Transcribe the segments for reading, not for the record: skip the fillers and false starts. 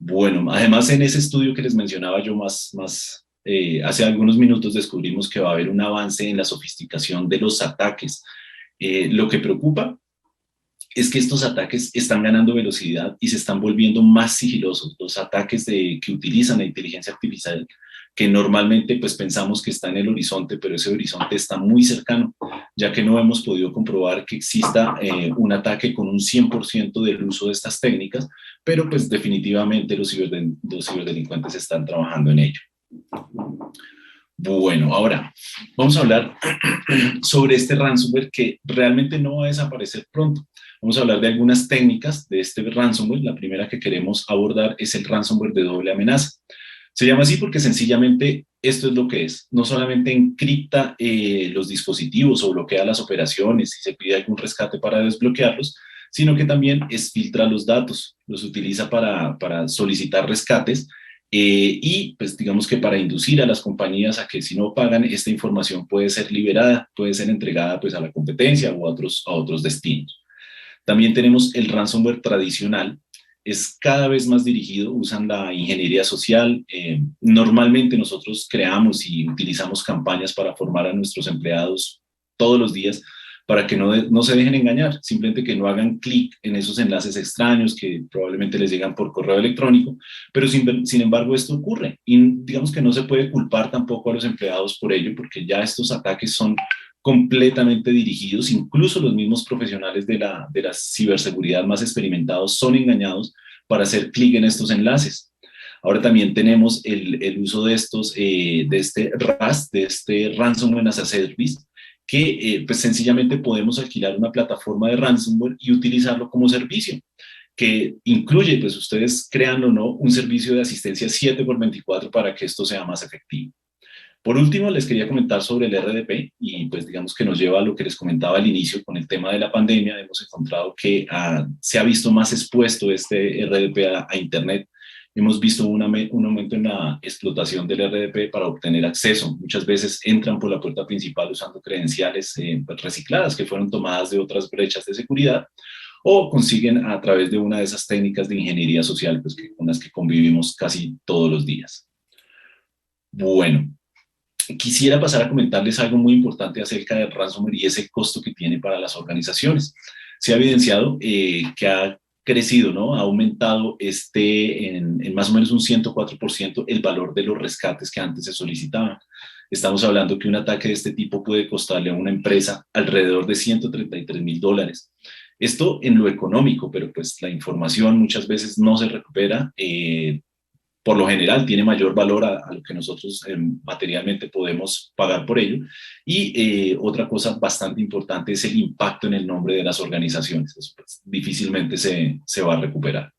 Bueno, además en ese estudio que les mencionaba yo hace algunos minutos descubrimos que va a haber un avance en la sofisticación de los ataques. Lo que preocupa es que estos ataques están ganando velocidad y se están volviendo más sigilosos. Los ataques que utilizan la inteligencia artificial, que normalmente pues pensamos que está en el horizonte, pero ese horizonte está muy cercano, ya que no hemos podido comprobar que exista un ataque con un 100% del uso de estas técnicas, pero pues definitivamente los ciberdelincuentes están trabajando en ello. Bueno, ahora vamos a hablar sobre este ransomware que realmente no va a desaparecer pronto. Vamos a hablar de algunas técnicas de este ransomware. La primera que queremos abordar es el ransomware de doble amenaza. Se llama así porque sencillamente esto es lo que es. No solamente encripta los dispositivos o bloquea las operaciones y se pide algún rescate para desbloquearlos, sino que también filtra los datos, los utiliza para solicitar rescates y pues digamos que para inducir a las compañías a que si no pagan, esta información puede ser liberada, puede ser entregada pues a la competencia o a otros destinos. También tenemos el ransomware tradicional, es cada vez más dirigido, usan la ingeniería social. Normalmente nosotros creamos y utilizamos campañas para formar a nuestros empleados todos los días para que no se dejen engañar, simplemente que no hagan clic en esos enlaces extraños que probablemente les llegan por correo electrónico, pero sin embargo esto ocurre y digamos que no se puede culpar tampoco a los empleados por ello, porque ya estos ataques son completamente dirigidos, incluso los mismos profesionales de la ciberseguridad más experimentados son engañados para hacer clic en estos enlaces. Ahora también tenemos el uso de de este RAS, de este Ransomware as a Service, que pues sencillamente podemos alquilar una plataforma de ransomware y utilizarlo como servicio, que incluye, pues ustedes crean o no, un servicio de asistencia 7x24 para que esto sea más efectivo. Por último, les quería comentar sobre el RDP y pues digamos que nos lleva a lo que les comentaba al inicio con el tema de la pandemia. Hemos encontrado que se ha visto más expuesto este RDP a Internet. Hemos visto un aumento en la explotación del RDP para obtener acceso. Muchas veces entran por la puerta principal usando credenciales recicladas que fueron tomadas de otras brechas de seguridad o consiguen a través de una de esas técnicas de ingeniería social pues, con las que convivimos casi todos los días. Bueno, quisiera pasar a comentarles algo muy importante acerca del ransomware y ese costo que tiene para las organizaciones. Se ha evidenciado que ha crecido, ¿no? Ha aumentado en más o menos un 104% el valor de los rescates que antes se solicitaban. Estamos hablando que un ataque de este tipo puede costarle a una empresa alrededor de $133,000. Esto en lo económico, pero pues la información muchas veces no se recupera. Por lo general tiene mayor valor a lo que nosotros materialmente podemos pagar por ello. Y otra cosa bastante importante es el impacto en el nombre de las organizaciones. Eso, pues, difícilmente se va a recuperar.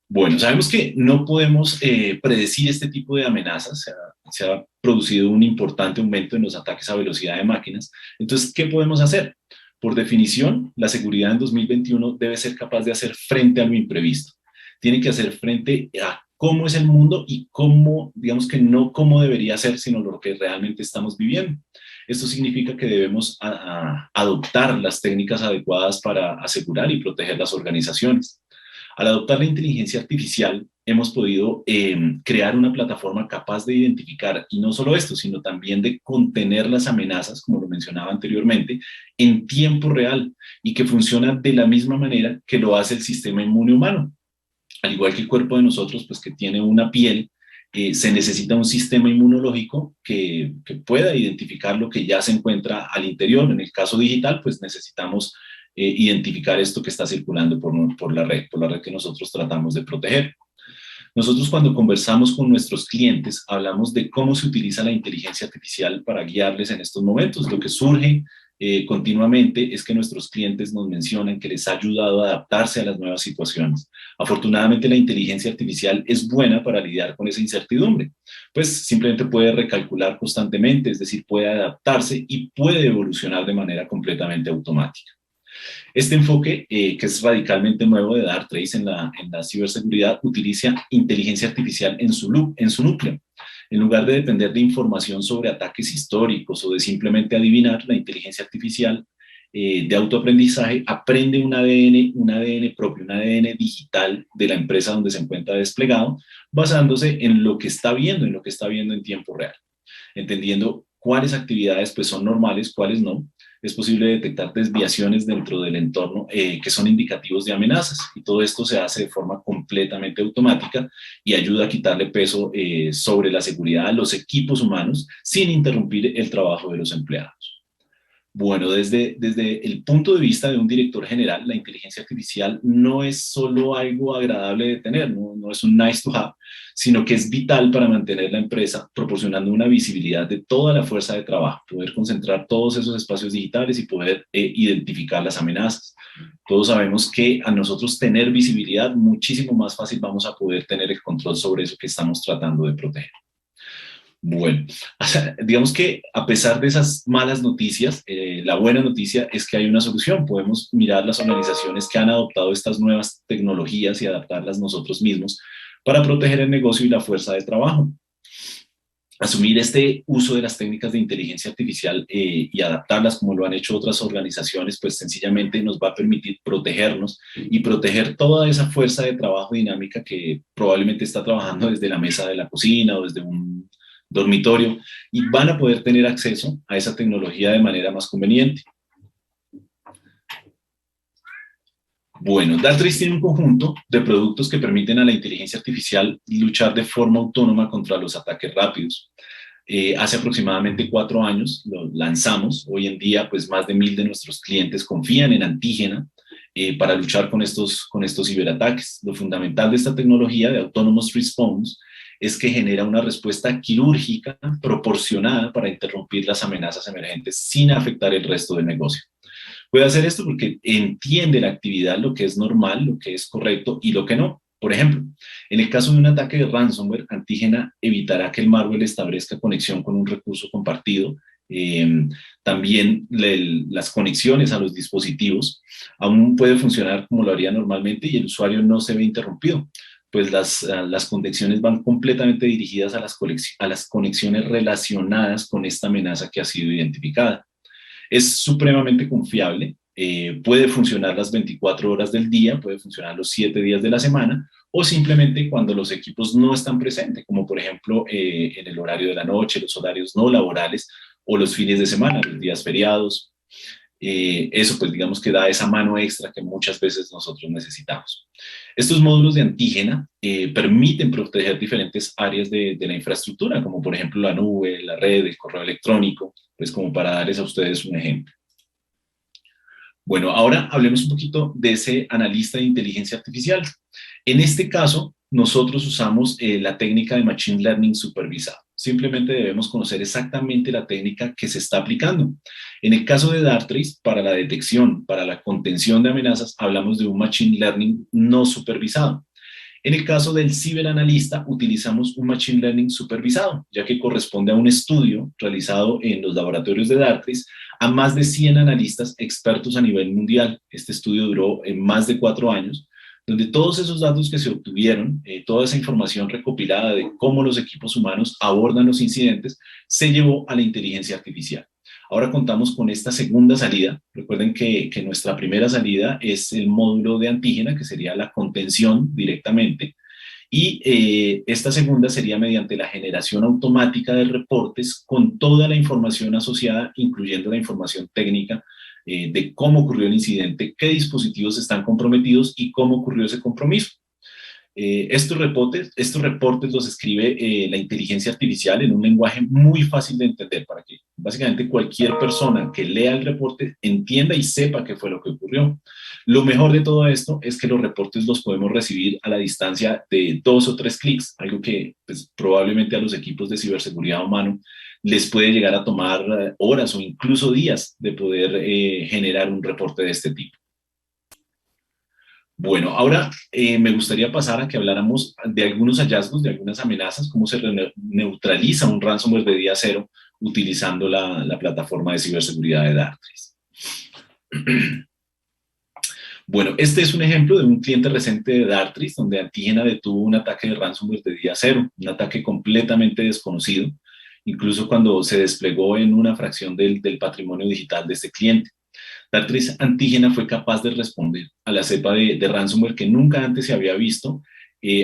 Bueno, sabemos que no podemos predecir este tipo de amenazas. Se ha producido un importante aumento en los ataques a velocidad de máquinas. Entonces, ¿qué podemos hacer? Por definición, la seguridad en 2021 debe ser capaz de hacer frente a lo imprevisto. Tiene que hacer frente a cómo es el mundo y cómo, digamos que no cómo debería ser, sino lo que realmente estamos viviendo. Esto significa que debemos adoptar las técnicas adecuadas para asegurar y proteger las organizaciones. Al adoptar la inteligencia artificial, hemos podido crear una plataforma capaz de identificar, y no solo esto, sino también de contener las amenazas, como lo mencionaba anteriormente, en tiempo real y que funciona de la misma manera que lo hace el sistema inmune humano. Al igual que el cuerpo de nosotros, pues que tiene una piel, se necesita un sistema inmunológico que pueda identificar lo que ya se encuentra al interior. En el caso digital, pues necesitamos identificar esto que está circulando por la red que nosotros tratamos de proteger. Nosotros cuando conversamos con nuestros clientes hablamos de cómo se utiliza la inteligencia artificial para guiarles en estos momentos. Lo que surge continuamente es que nuestros clientes nos mencionan que les ha ayudado a adaptarse a las nuevas situaciones. Afortunadamente la inteligencia artificial es buena para lidiar con esa incertidumbre, pues simplemente puede recalcular constantemente, es decir, puede adaptarse y puede evolucionar de manera completamente automática. Este enfoque, que es radicalmente nuevo de Dartrace en la ciberseguridad, utiliza inteligencia artificial en su núcleo. En lugar de depender de información sobre ataques históricos o de simplemente adivinar, la inteligencia artificial de autoaprendizaje, aprende un ADN propio, un ADN digital de la empresa donde se encuentra desplegado, basándose en lo que está viendo, en lo que está viendo en tiempo real, entendiendo cuáles actividades pues, son normales, cuáles no. Es posible detectar desviaciones dentro del entorno que son indicativos de amenazas, y todo esto se hace de forma completamente automática y ayuda a quitarle peso sobre la seguridad a los equipos humanos sin interrumpir el trabajo de los empleados. Bueno, desde el punto de vista de un director general, la inteligencia artificial no es solo algo agradable de tener, no es un nice to have, sino que es vital para mantener la empresa proporcionando una visibilidad de toda la fuerza de trabajo, poder concentrar todos esos espacios digitales y poder identificar las amenazas. Todos sabemos que a nosotros tener visibilidad, muchísimo más fácil vamos a poder tener el control sobre eso que estamos tratando de proteger. Bueno, o sea, digamos que a pesar de esas malas noticias, la buena noticia es que hay una solución. Podemos mirar las organizaciones que han adoptado estas nuevas tecnologías y adaptarlas nosotros mismos para proteger el negocio y la fuerza de trabajo. Asumir este uso de las técnicas de inteligencia artificial y adaptarlas como lo han hecho otras organizaciones, pues sencillamente nos va a permitir protegernos y proteger toda esa fuerza de trabajo dinámica que probablemente está trabajando desde la mesa de la cocina o desde un dormitorio, y van a poder tener acceso a esa tecnología de manera más conveniente. Bueno, Dartrix tiene un conjunto de productos que permiten a la inteligencia artificial luchar de forma autónoma contra los ataques rápidos. Hace aproximadamente 4 años lo lanzamos. Hoy en día, pues más de 1000 de nuestros clientes confían en Antígena para luchar con estos ciberataques. Lo fundamental de esta tecnología de Autonomous Response es que genera una respuesta quirúrgica proporcionada para interrumpir las amenazas emergentes sin afectar el resto del negocio. Puede hacer esto porque entiende la actividad, lo que es normal, lo que es correcto y lo que no. Por ejemplo, en el caso de un ataque de ransomware, Antígena evitará que el malware establezca conexión con un recurso compartido. También las conexiones a los dispositivos aún puede funcionar como lo haría normalmente y el usuario no se ve interrumpido, pues las conexiones van completamente dirigidas a las conexiones relacionadas con esta amenaza que ha sido identificada. Es supremamente confiable, puede funcionar las 24 horas del día, puede funcionar los 7 días de la semana, o simplemente cuando los equipos no están presentes, como por ejemplo en el horario de la noche, los horarios no laborales, o los fines de semana, los días feriados. Eso pues digamos que da esa mano extra que muchas veces nosotros necesitamos. Estos módulos de Antígena permiten proteger diferentes áreas de la infraestructura, como por ejemplo la nube, la red, el correo electrónico, pues como para darles a ustedes un ejemplo. Bueno, ahora hablemos un poquito de ese analista de inteligencia artificial. En este caso, nosotros usamos la técnica de Machine Learning supervisado. Simplemente debemos conocer exactamente la técnica que se está aplicando. En el caso de Dartrix, para la detección, para la contención de amenazas, hablamos de un Machine Learning no supervisado. En el caso del ciberanalista, utilizamos un Machine Learning supervisado, ya que corresponde a un estudio realizado en los laboratorios de Dartrix a más de 100 analistas expertos a nivel mundial. Este estudio duró más de 4 años, donde todos esos datos que se obtuvieron, toda esa información recopilada de cómo los equipos humanos abordan los incidentes, se llevó a la inteligencia artificial. Ahora contamos con esta segunda salida. Recuerden que nuestra primera salida es el módulo de Antígena, que sería la contención directamente. Y esta segunda sería mediante la generación automática de reportes con toda la información asociada, incluyendo la información técnica de cómo ocurrió el incidente, qué dispositivos están comprometidos y cómo ocurrió ese compromiso. Estos reportes los escribe la inteligencia artificial en un lenguaje muy fácil de entender para que básicamente cualquier persona que lea el reporte entienda y sepa qué fue lo que ocurrió. Lo mejor de todo esto es que los reportes los podemos recibir a la distancia de 2 o 3 clics, algo que pues, probablemente a los equipos de ciberseguridad humano les puede llegar a tomar horas o incluso días de poder generar un reporte de este tipo. Bueno, ahora me gustaría pasar a que habláramos de algunos hallazgos, de algunas amenazas, cómo se neutraliza un ransomware de día cero utilizando la plataforma de ciberseguridad de Dartrix. Bueno, este es un ejemplo de un cliente reciente de Dartrix, donde Antígena detuvo un ataque de ransomware de día cero, un ataque completamente desconocido, incluso cuando se desplegó en una fracción del patrimonio digital de este cliente. Darktrace Antígena fue capaz de responder a la cepa de ransomware que nunca antes se había visto,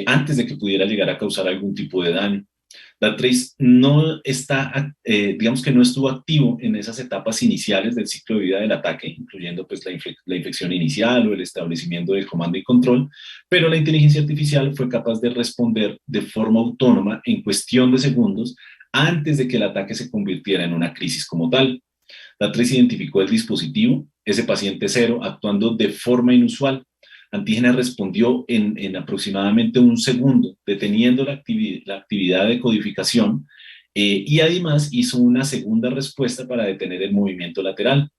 antes de que pudiera llegar a causar algún tipo de daño. Darktrace no está, digamos que no estuvo activo en esas etapas iniciales del ciclo de vida del ataque, incluyendo pues la infección inicial o el establecimiento del comando y control, pero la inteligencia artificial fue capaz de responder de forma autónoma en cuestión de segundos antes de que el ataque se convirtiera en una crisis como tal. Darktrace identificó el dispositivo, ese paciente cero, actuando de forma inusual. Antígena respondió en aproximadamente un segundo, deteniendo la actividad de codificación y además hizo una segunda respuesta para detener el movimiento lateral.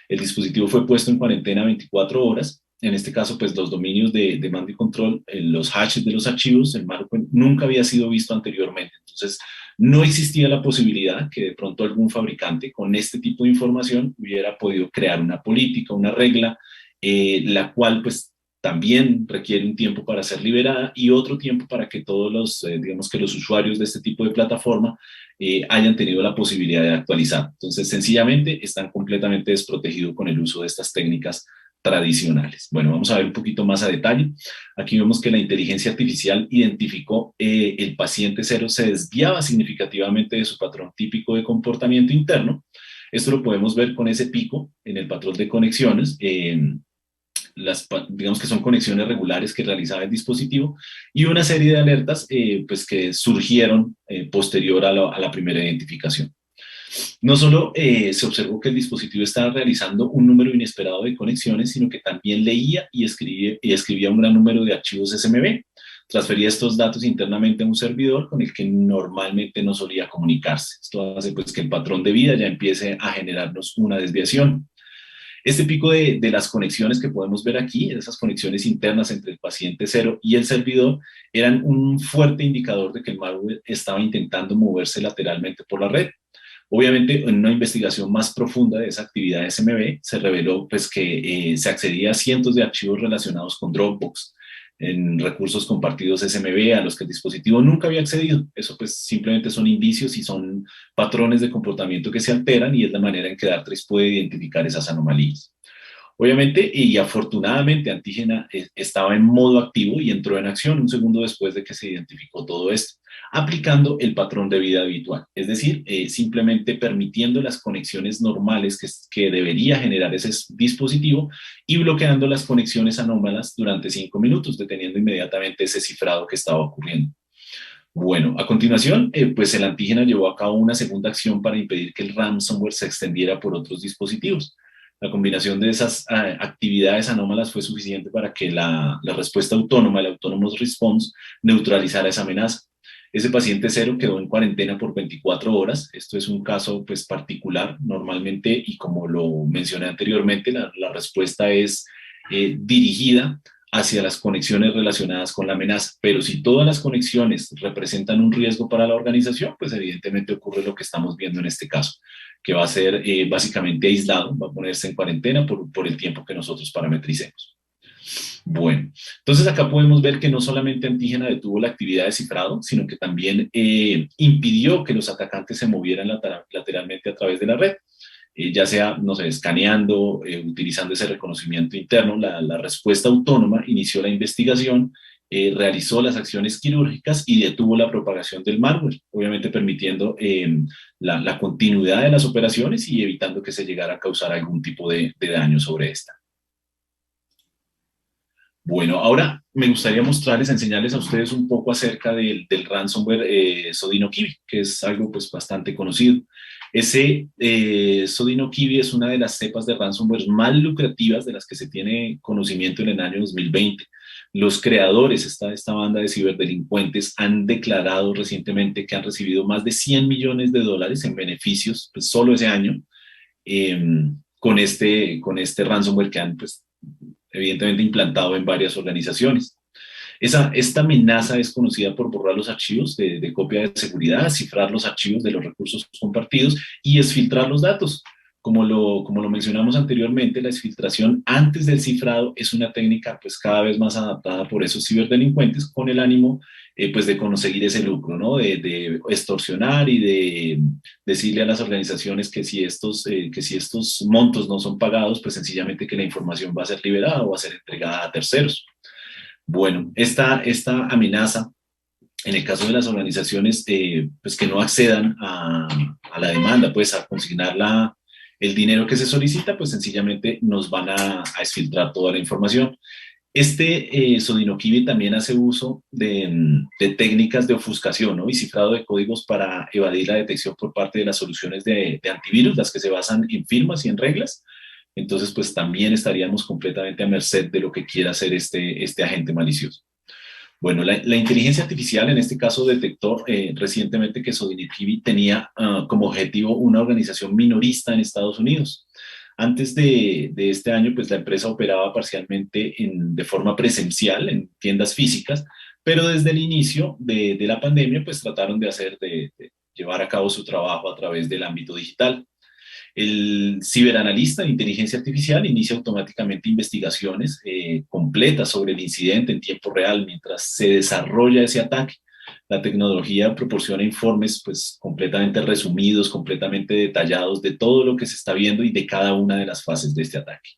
El dispositivo fue puesto en cuarentena 24 horas. En este caso, pues los dominios de mando y control, los hashes de los archivos, el malware nunca había sido visto anteriormente. Entonces, no existía la posibilidad que de pronto algún fabricante con este tipo de información hubiera podido crear una política, una regla, la cual pues también requiere un tiempo para ser liberada y otro tiempo para que todos los, digamos que los usuarios de este tipo de plataforma hayan tenido la posibilidad de actualizar. Entonces, sencillamente están completamente desprotegidos con el uso de estas técnicas tradicionales. Bueno, vamos a ver un poquito más a detalle. Aquí vemos que la inteligencia artificial identificó el paciente cero se desviaba significativamente de su patrón típico de comportamiento interno. Esto lo podemos ver con ese pico en el patrón de conexiones. Digamos que son conexiones regulares que realizaba el dispositivo y una serie de alertas pues que surgieron posterior a la primera identificación. No solo se observó que el dispositivo estaba realizando un número inesperado de conexiones, sino que también leía y escribía un gran número de archivos SMB. Transfería estos datos internamente a un servidor con el que normalmente no solía comunicarse. Esto hace pues, que el patrón de vida ya empiece a generarnos una desviación. Este pico de las conexiones que podemos ver aquí, esas conexiones internas entre el paciente cero y el servidor, eran un fuerte indicador de que el malware estaba intentando moverse lateralmente por la red. Obviamente, en una investigación más profunda de esa actividad SMB, se reveló pues, que se accedía a cientos de archivos relacionados con Dropbox, en recursos compartidos SMB a los que el dispositivo nunca había accedido. Eso pues simplemente son indicios y son patrones de comportamiento que se alteran y es la manera en que Darktrace puede identificar esas anomalías. Obviamente y afortunadamente Antígena estaba en modo activo y entró en acción un segundo después de que se identificó todo esto, aplicando el patrón de vida habitual, es decir, simplemente permitiendo las conexiones normales que debería generar ese dispositivo y bloqueando las conexiones anómalas durante 5 minutos, deteniendo inmediatamente ese cifrado que estaba ocurriendo. Bueno, a continuación, pues el Antígena llevó a cabo una segunda acción para impedir que el ransomware se extendiera por otros dispositivos. La combinación de esas actividades anómalas fue suficiente para que la respuesta autónoma, el Autonomous Response, neutralizara esa amenaza. Ese paciente cero quedó en cuarentena por 24 horas. Esto es un caso pues, particular normalmente y como lo mencioné anteriormente, la respuesta es dirigida hacia las conexiones relacionadas con la amenaza. Pero si todas las conexiones representan un riesgo para la organización, pues evidentemente ocurre lo que estamos viendo en este caso, que va a ser básicamente aislado, va a ponerse en cuarentena por el tiempo que nosotros parametricemos. Bueno, entonces acá podemos ver que no solamente Antígena detuvo la actividad de cifrado, sino que también impidió que los atacantes se movieran lateralmente a través de la red. Ya sea, no sé, escaneando, utilizando ese reconocimiento interno, la respuesta autónoma inició la investigación, realizó las acciones quirúrgicas y detuvo la propagación del malware, obviamente permitiendo la continuidad de las operaciones y evitando que se llegara a causar algún tipo de daño sobre esta. Bueno, ahora me gustaría mostrarles, enseñarles a ustedes un poco acerca del ransomware Sodinokibi, que es algo pues bastante conocido. Ese Sodinokibi es una de las cepas de ransomware más lucrativas de las que se tiene conocimiento en el año 2020. Los creadores, esta banda de ciberdelincuentes, han declarado recientemente que han recibido más de 100 millones de dólares en beneficios pues, solo ese año con este ransomware que han pues, evidentemente implantado en varias organizaciones. Esta amenaza es conocida por borrar los archivos de copia de seguridad, cifrar los archivos de los recursos compartidos y exfiltrar los datos. como lo mencionamos anteriormente, la exfiltración antes del cifrado es una técnica pues cada vez más adaptada por esos ciberdelincuentes con el ánimo pues de conseguir ese lucro, ¿no? De extorsionar y de decirle a las organizaciones que si estos montos no son pagados, pues sencillamente que la información va a ser liberada o va a ser entregada a terceros. Bueno, esta amenaza en el caso de las organizaciones pues que no accedan a la demanda, pues a consignar el dinero que se solicita, pues sencillamente nos van a exfiltrar toda la información. Sodinokibi también hace uso de técnicas de ofuscación, ¿no? Y cifrado de códigos para evadir la detección por parte de las soluciones de antivirus, las que se basan en firmas y en reglas. Entonces, pues también estaríamos completamente a merced de lo que quiera hacer este agente malicioso. Bueno, la inteligencia artificial en este caso detectó recientemente que Sodinokibi tenía como objetivo una organización minorista en Estados Unidos. Antes de este año, pues la empresa operaba parcialmente de forma presencial en tiendas físicas, pero desde el inicio de la pandemia, pues trataron de llevar a cabo su trabajo a través del ámbito digital. El ciberanalista de inteligencia artificial inicia automáticamente investigaciones completas sobre el incidente en tiempo real mientras se desarrolla ese ataque. La tecnología proporciona informes pues completamente resumidos, completamente detallados de todo lo que se está viendo y de cada una de las fases de este ataque.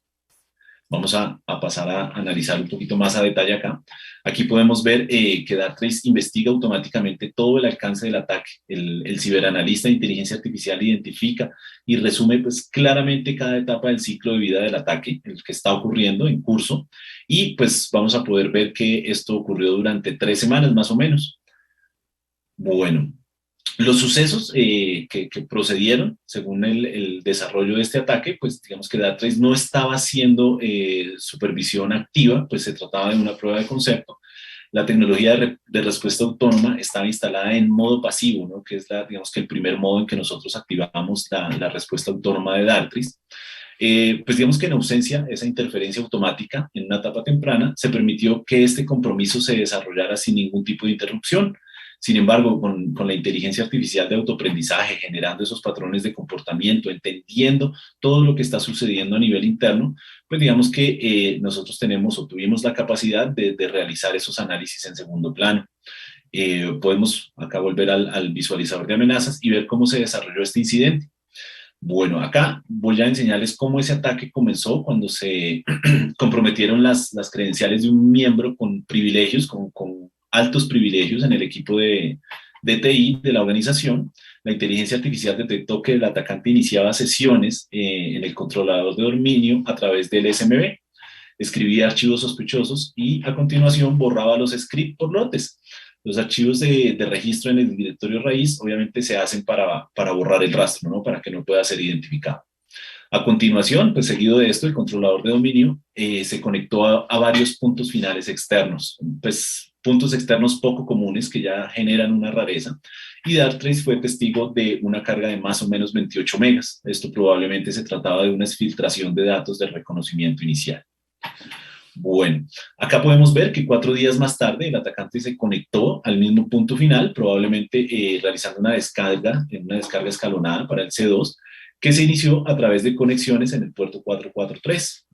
Vamos a pasar a analizar un poquito más a detalle acá. Aquí podemos ver que Darktrace investiga automáticamente todo el alcance del ataque. El ciberanalista de inteligencia artificial identifica y resume pues, claramente cada etapa del ciclo de vida del ataque, el que está ocurriendo en curso. Y pues vamos a poder ver que esto ocurrió durante 3 semanas más o menos. Bueno, los sucesos que procedieron según el desarrollo de este ataque, pues digamos que Darktrace no estaba haciendo supervisión activa, pues se trataba de una prueba de concepto. La tecnología de respuesta autónoma estaba instalada en modo pasivo, ¿no? Que es digamos que el primer modo en que nosotros activamos la respuesta autónoma de Darktrace. Pues digamos que en ausencia de esa interferencia automática en una etapa temprana, se permitió que este compromiso se desarrollara sin ningún tipo de interrupción. Sin embargo, con la inteligencia artificial de autoaprendizaje, generando esos patrones de comportamiento, entendiendo todo lo que está sucediendo a nivel interno, pues digamos que nosotros tenemos o tuvimos la capacidad de realizar esos análisis en segundo plano. Podemos acá volver al visualizador de amenazas y ver cómo se desarrolló este incidente. Bueno, acá voy a enseñarles cómo ese ataque comenzó cuando se comprometieron las credenciales de un miembro con privilegios, con altos privilegios en el equipo de TI de la organización. La inteligencia artificial detectó que el atacante iniciaba sesiones en el controlador de dominio a través del SMB, escribía archivos sospechosos y a continuación borraba los scripts por lotes. Los archivos de registro en el directorio raíz obviamente se hacen para borrar el rastro, ¿no? Para que no pueda ser identificado. A continuación, pues seguido de esto, el controlador de dominio se conectó a varios puntos finales externos, pues puntos externos poco comunes que ya generan una rareza, y Darktrace fue testigo de una carga de más o menos 28 megas. Esto probablemente se trataba de una exfiltración de datos del reconocimiento inicial. Bueno, acá podemos ver que 4 días más tarde el atacante se conectó al mismo punto final, probablemente realizando una descarga escalonada para el C2, que se inició a través de conexiones en el puerto 443.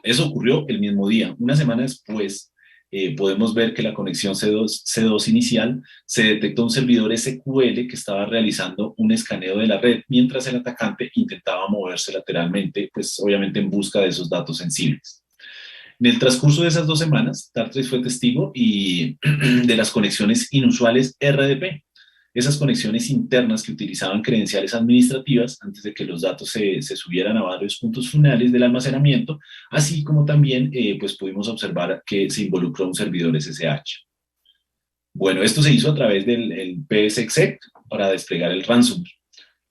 Eso ocurrió el mismo día. Una semana después, podemos ver que la conexión C2 inicial se detectó un servidor SQL que estaba realizando un escaneo de la red mientras el atacante intentaba moverse lateralmente, pues obviamente en busca de esos datos sensibles. En el transcurso de esas 2 semanas, Darktrace fue testigo de las conexiones inusuales RDP, esas conexiones internas que utilizaban credenciales administrativas antes de que los datos se subieran a varios puntos finales del almacenamiento, así como también pues pudimos observar que se involucró un servidor SSH. Bueno, esto se hizo a través del PSExec para desplegar el ransomware,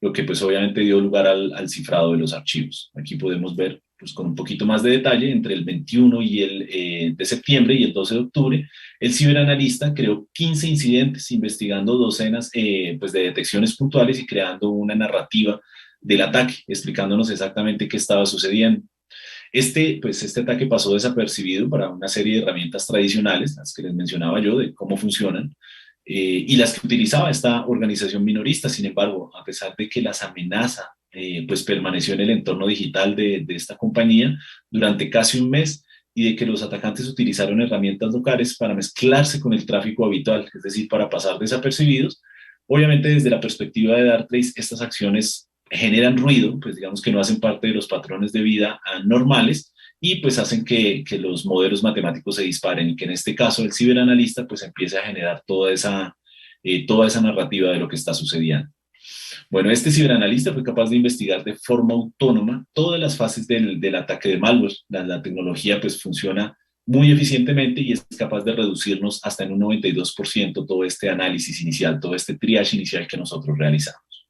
lo que pues obviamente dio lugar al cifrado de los archivos. Aquí podemos ver pues con un poquito más de detalle, entre el 21 de septiembre y el 12 de octubre, el ciberanalista creó 15 incidentes, investigando docenas pues de detecciones puntuales y creando una narrativa del ataque, explicándonos exactamente qué estaba sucediendo. Este ataque pasó desapercibido para una serie de herramientas tradicionales, las que les mencionaba yo, de cómo funcionan, y las que utilizaba esta organización minorista. Sin embargo, a pesar de que las amenaza pues permaneció en el entorno digital de esta compañía durante casi un mes, y de que los atacantes utilizaron herramientas locales para mezclarse con el tráfico habitual, es decir, para pasar desapercibidos. Obviamente, desde la perspectiva de Darktrace, estas acciones generan ruido, pues digamos que no hacen parte de los patrones de vida normales, y pues hacen que los modelos matemáticos se disparen, y que en este caso el ciberanalista pues empiece a generar toda esa narrativa de lo que está sucediendo. Bueno, este ciberanalista fue capaz de investigar de forma autónoma todas las fases del ataque de malware. La tecnología pues funciona muy eficientemente y es capaz de reducirnos hasta en un 92% todo este análisis inicial, todo este triage inicial que nosotros realizamos.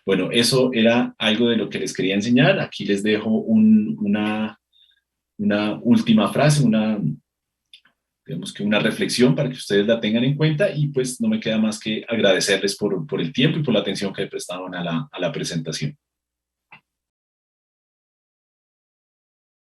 Bueno, eso era algo de lo que les quería enseñar. Aquí les dejo una última frase, digamos que una reflexión para que ustedes la tengan en cuenta, y pues no me queda más que agradecerles por el tiempo y por la atención que prestaban a la presentación.